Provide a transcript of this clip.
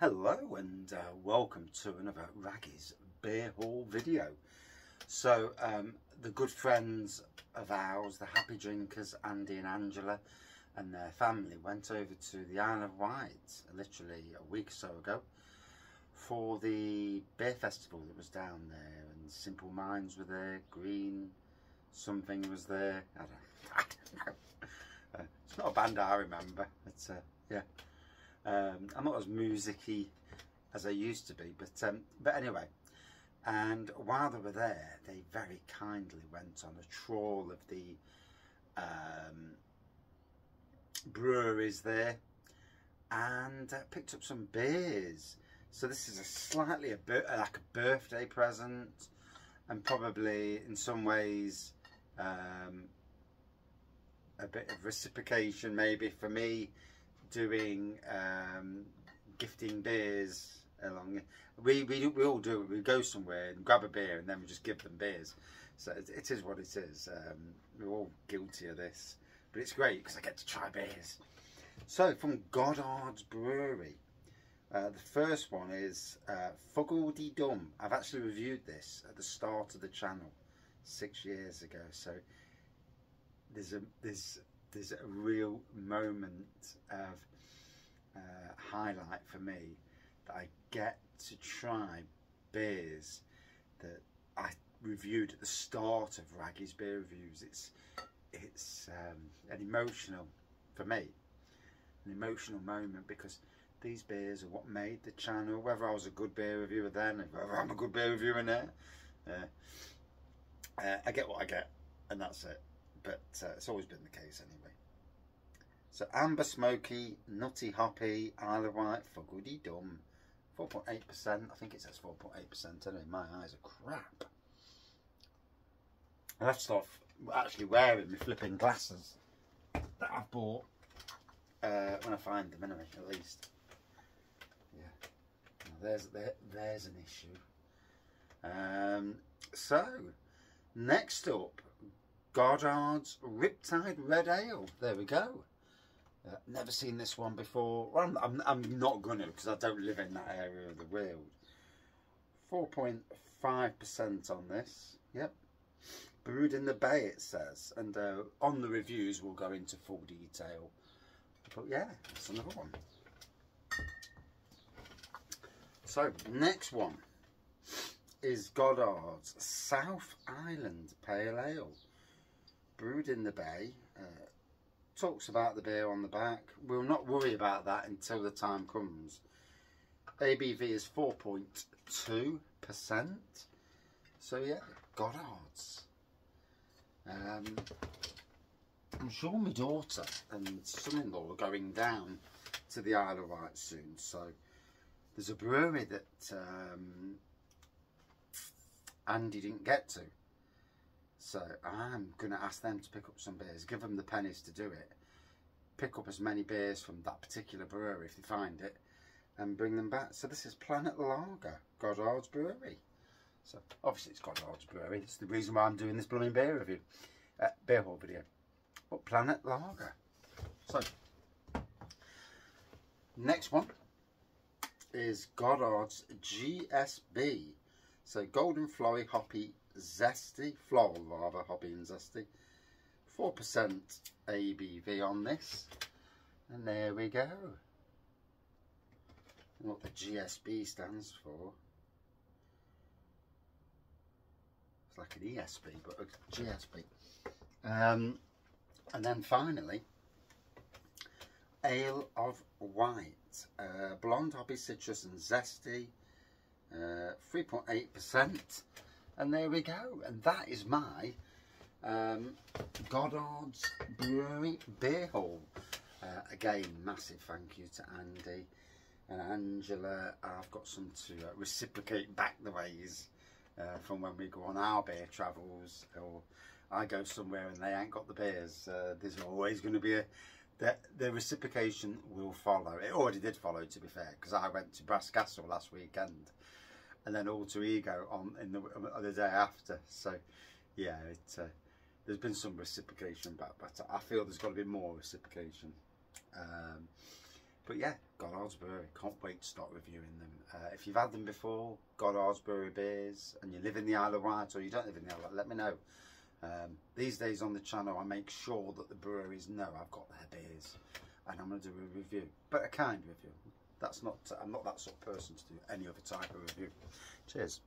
Hello and welcome to another Raggy's Beer Haul video. So the good friends of ours, the Happy Drinkers, Andy and Angela and their family went over to the Isle of Wight literally a week or so ago for the beer festival that was down there, and Simple Minds were there, Green something was there, I don't know. It's not a band I remember, it's yeah. I'm not as music-y as I used to be, but anyway, and while they were there, they very kindly went on a trawl of the breweries there and picked up some beers. So this is a slightly like a birthday present, and probably in some ways a bit of reciprocation maybe for me, doing gifting beers along. We all do it. We go somewhere and grab a beer and then we just give them beers. So it is what it is. We're all guilty of this, but it's great because I get to try beers. So from Goddard's Brewery, the first one is Fuggledy Dum. I've actually reviewed this at the start of the channel 6 years ago. So there's a real moment of highlight for me that I get to try beers that I reviewed at the start of Raggy's Beer Reviews. It's an emotional, for me, an emotional moment, because these beers are what made the channel. Whether I was a good beer reviewer then, and whether I'm a good beer reviewer now, I get what I get, and that's it. But it's always been the case anyway. So Amber Smoky, Nutty Hoppy, Isle of Wight, Fuggledy Dum, 4.8%. I think it says 4.8%. Anyway, my eyes are crap. I have to start actually wearing my flipping glasses that I've bought when I find them anyway, at least. Yeah, now there's an issue. So next up, Goddard's Riptide Red Ale. There we go. Never seen this one before. Well, I'm not gonna, because I don't live in that area of the world. 4.5% on this. Yep. Brewed in the Bay, it says. And on the reviews, we'll go into full detail. But yeah, that's another one. So next one is Goddard's South Island Pale Ale. Brewed in the Bay. Talks about the beer on the back. We'll not worry about that until the time comes. ABV is 4.2%. So yeah, Goddard's. I'm sure my daughter and son-in-law are going down to the Isle of Wight soon. So there's a brewery that Andy didn't get to. So I'm going to ask them to pick up some beers, give them the pennies to do it, pick up as many beers from that particular brewery if they find it, and bring them back. So this is Planet Lager, Goddard's Brewery. So obviously it's Goddard's Brewery. It's the reason why I'm doing this blooming beer review, beer haul video. But Planet Lager. So next one is Goddard's GSB. So Golden Flowy Hoppy Zesty, floral rather, hoppy and zesty. 4% ABV on this. And there we go. And what the GSB stands for. It's like an ESB, but a GSB. And then finally, Ale of Wight. Blonde, hoppy, citrus and zesty. 3.8%. And there we go, and that is my Goddard's Brewery beer haul. Again, massive thank you to Andy and Angela. I've got some to reciprocate back the ways from when we go on our beer travels, or I go somewhere and they ain't got the beers. There's always going to be the reciprocation will follow. It already did follow, to be fair, because I went to Brascastle last weekend. And then Alter Ego on the day after. So yeah, there's been some reciprocation back, but I feel there's got to be more reciprocation. But yeah, Goddard's Brewery, can't wait to start reviewing them. If you've had them before, Goddard's Brewery beers, and you live in the Isle of Wight or you don't live in the Isle of Wight, let me know. These days on the channel I make sure that the breweries know I've got their beers, and I'm going to do a review, but a kind review. I'm not that sort of person to do any other type of review. Cheers.